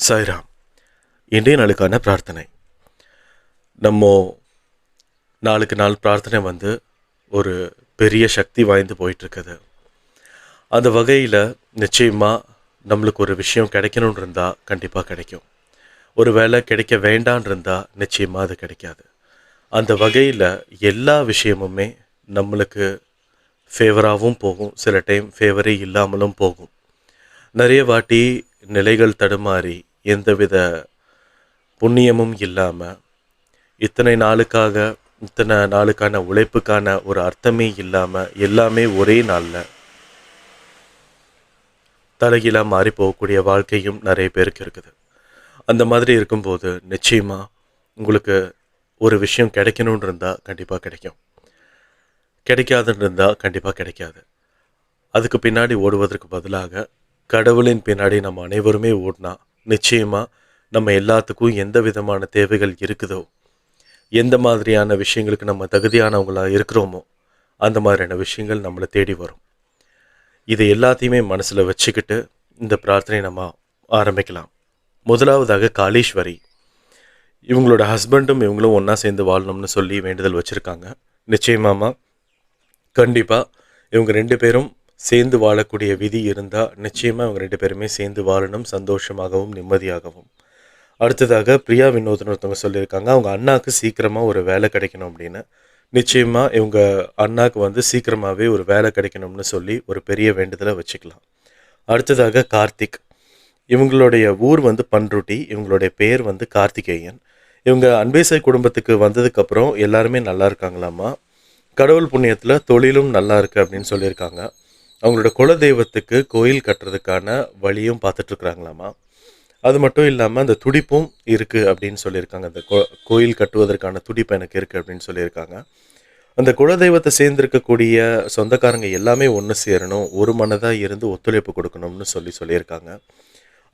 சாய்ராம். இன்றைய நாளுக்கான பிரார்த்தனை. நம்ம நாளுக்கு நாள் பிரார்த்தனை ஒரு பெரிய சக்தி வாய்ந்து போயிட்டுருக்குது. அந்த வகையில் நிச்சயமாக நம்மளுக்கு ஒரு விஷயம் கிடைக்கணும்னு இருந்தால் கண்டிப்பாக கிடைக்கும். ஒரு வேளை கிடைக்க வேண்டான் இருந்தால் நிச்சயமாக அது கிடைக்காது. அந்த வகையில் எல்லா விஷயமுமே நம்மளுக்கு ஃபேவராகவும் போகும், சில டைம் ஃபேவரே இல்லாமலும் போகும். நிறைய வாட்டி நிலைகள் தடுமாறி எந்தவித புண்ணியமும் இல்லாமல் இத்தனை நாளுக்கான உழைப்புக்கான ஒரு அர்த்தமே இல்லாமல் எல்லாமே ஒரே நாளில் தலைகீழாக மாறி போகக்கூடிய வாழ்க்கையும் நிறைய பேருக்கு இருக்குது. அந்த மாதிரி இருக்கும்போது நிச்சயமாக உங்களுக்கு ஒரு விஷயம் கிடைக்கணும்னு இருந்தால் கண்டிப்பாக கிடைக்கும், கிடைக்காதுன்னு இருந்தால் கண்டிப்பாக கிடைக்காது. அதுக்கு பின்னாடி ஓடுவதற்கு பதிலாக கடவுளின் பின்னாடி நம்ம அனைவருமே ஓடினா நிச்சயமாக நம்ம எல்லாத்துக்கும் எந்த விதமான தேவைகள் இருக்குதோ, எந்த மாதிரியான விஷயங்களுக்கு நம்ம தகுதியானவங்களாக இருக்கிறோமோ அந்த மாதிரியான விஷயங்கள் நம்மளை தேடி வரும். இதை எல்லாத்தையுமே மனசில் வச்சுக்கிட்டு இந்த பிரார்த்தனை நம்ம ஆரம்பிக்கலாம். முதலாவதாக காளீஸ்வரி, இவங்களோட ஹஸ்பண்டும் இவங்களும் ஒன்றா சேர்ந்து வாழணும்னு சொல்லி வேண்டுதல் வச்சுருக்காங்க. நிச்சயமாமா கண்டிப்பாக இவங்க 2 பேரும் சேர்ந்து வாழக்கூடிய விதி இருந்தால் நிச்சயமாக இவங்க 2 பேருமே சேர்ந்து வாழணும், சந்தோஷமாகவும் நிம்மதியாகவும். அடுத்ததாக பிரியா வினோத்னு ஒருத்தவங்க சொல்லியிருக்காங்க, அவங்க அண்ணாவுக்கு சீக்கிரமாக ஒரு வேலை கிடைக்கணும் அப்படின்னு. நிச்சயமாக இவங்க அண்ணாவுக்கு சீக்கிரமாகவே ஒரு வேலை கிடைக்கணும்னு சொல்லி ஒரு பெரிய வேண்டுதலை வச்சுக்கலாம். அடுத்ததாக கார்த்திக், இவங்களுடைய ஊர் பண்ருட்டி, இவங்களுடைய பேர் கார்த்திகேயன். இவங்க அன்பேசாய் குடும்பத்துக்கு வந்ததுக்கப்புறம் எல்லாருமே நல்லா இருக்காங்களாமா. கடவுள் புண்ணியத்தில் தொழிலும் நல்லா இருக்குது அப்படின்னு சொல்லியிருக்காங்க. அவங்களோட குலதெய்வத்துக்கு கோயில் கட்டுறதுக்கான வழியும் பார்த்துட்ருக்குறாங்களாமா. அது மட்டும் இல்லாமல் அந்த துடிப்பும் இருக்குது அப்படின்னு சொல்லியிருக்காங்க. அந்த கோயில் கட்டுவதற்கான துடிப்பு எனக்கு இருக்குது அப்படின்னு சொல்லியிருக்காங்க. அந்த குலதெய்வத்தை சேர்ந்திருக்கக்கூடிய சொந்தக்காரங்க எல்லாமே ஒன்று சேரணும், ஒரு மனதாக இருந்து ஒத்துழைப்பு கொடுக்கணும்னு சொல்லியிருக்காங்க.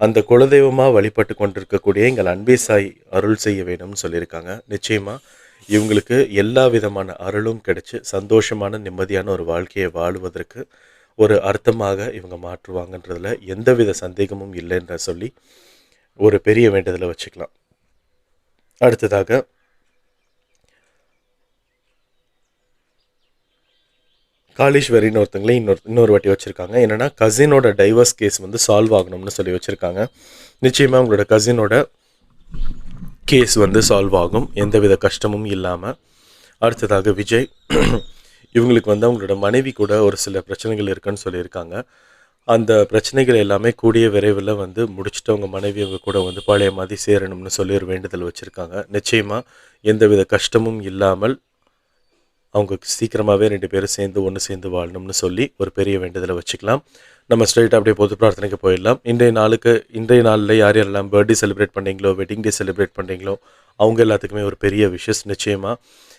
அந்த குலதெய்வமாக வழிபட்டு கொண்டிருக்கக்கூடிய எங்கள் அன்பேசாய் அருள் செய்ய வேணும்னு சொல்லியிருக்காங்க. நிச்சயமாக இவங்களுக்கு எல்லா விதமான அருளும் கிடைச்சி சந்தோஷமான நிம்மதியான ஒரு வாழ்க்கையை வாழுவதற்கு ஒரு அர்த்தமாக இவங்க மாற்றுவாங்கன்றதுல எந்தவித சந்தேகமும் இல்லைன்ற சொல்லி ஒரு பெரிய வேண்டுதலை வச்சுக்கலாம். அடுத்ததாக காளீஸ்வரின்னு ஒருத்தங்களே இன்னொரு வாட்டி வச்சுருக்காங்க. என்னென்னா கசினோட டைவர்ஸ் கேஸ் சால்வ் ஆகணும்னு சொல்லி வச்சுருக்காங்க. நிச்சயமாக உங்களோட கசினோட கேஸ் சால்வ் ஆகும், எந்தவித கஷ்டமும் இல்லாமல். அடுத்ததாக விஜய், இவங்களுக்கு அவங்களோட மனைவி கூட ஒரு சில பிரச்சனைகள் இருக்குன்னு சொல்லியிருக்காங்க. அந்த பிரச்சனைகள் எல்லாமே கூடிய விரைவில் முடிச்சுட்டு அவங்க மனைவி அவங்க கூட பழைய மாதிரி சேரணும்னு சொல்லி ஒரு வேண்டுதல் வச்சுருக்காங்க. நிச்சயமாக எந்தவித கஷ்டமும் இல்லாமல் அவங்க சீக்கிரமாகவே 2 பேரும் ஒன்று சேர்ந்து வாழணும்னு சொல்லி ஒரு பெரிய வேண்டுதலை வச்சுக்கலாம். நம்ம ஸ்ட்ரைட்டாக அப்படியே பொது பிரார்த்தனைக்கு போயிடலாம். இன்றைய நாளில் யார் யாரெல்லாம் பர்த்டே செலிப்ரேட் பண்ணுறீங்களோ, வெட்டிங் டே செலிப்ரேட் பண்ணுறீங்களோ அவங்க எல்லாத்துக்குமே ஒரு பெரிய விஷஸ். நிச்சயமாக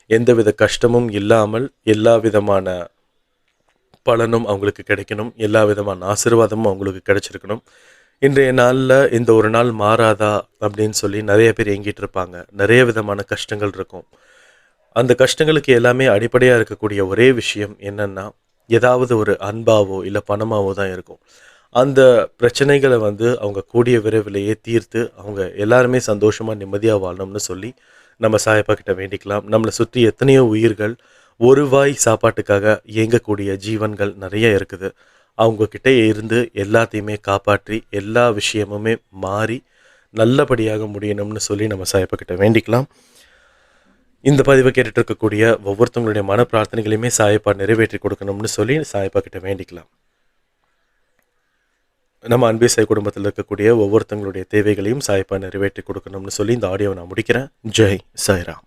எந்தவித கஷ்டமும் இல்லாமல் எல்லா விதமான பலனும் அவங்களுக்கு கிடைக்கணும், எல்லா விதமான ஆசீர்வாதமும் அவங்களுக்கு கிடைச்சிருக்கணும். இன்றைய நாளில் இந்த ஒரு நாள் மாறாதா அப்படின்னு சொல்லி நிறைய பேர் ஏங்கிட்டு இருப்பாங்க. நிறைய விதமான கஷ்டங்கள் இருக்கும். அந்த கஷ்டங்களுக்கு எல்லாமே அடிப்படையாக இருக்கக்கூடிய ஒரே விஷயம் என்னென்னா, ஏதாவது ஒரு அன்பாவோ இல்லை பணமாவோ தான் இருக்கும். அந்த பிரச்சனைகளை அவங்க கூடிய விரைவிலேயே தீர்த்து அவங்க எல்லாருமே சந்தோஷமாக நிம்மதியாக வாழணும்னு சொல்லி நம்ம சாயப்பா கிட்ட வேண்டிக்கலாம். நம்மளை சுற்றி எத்தனையோ உயிர்கள், ஒரு வாய் சாப்பாட்டுக்காக இயங்கக்கூடிய ஜீவன்கள் நிறைய இருக்குது. அவங்கக்கிட்ட இருந்து எல்லாத்தையுமே காப்பாற்றி எல்லா விஷயமுமே மாறி நல்லபடியாக முடியணும்னு சொல்லி நம்ம சாயப்பா கிட்ட வேண்டிக்கலாம். இந்த பதிவை கேட்டுட்டு இருக்கக்கூடிய ஒவ்வொருத்தவங்களுடைய மன பிரார்த்தனைகளையுமே சாயப்பா நிறைவேற்றி கொடுக்கணும்னு சொல்லி சாயப்பா கிட்ட வேண்டிக்கலாம். நம்ம அன்பேசாய் குடும்பத்தில் இருக்கக்கூடிய ஒவ்வொருத்தவங்களுடைய தேவைகளையும் சாயப்பா நிறைவேற்றி கொடுக்கணும்னு சொல்லி இந்த ஆடியோவை நான் முடிக்கிறேன். ஜெய் சாய்ராம்.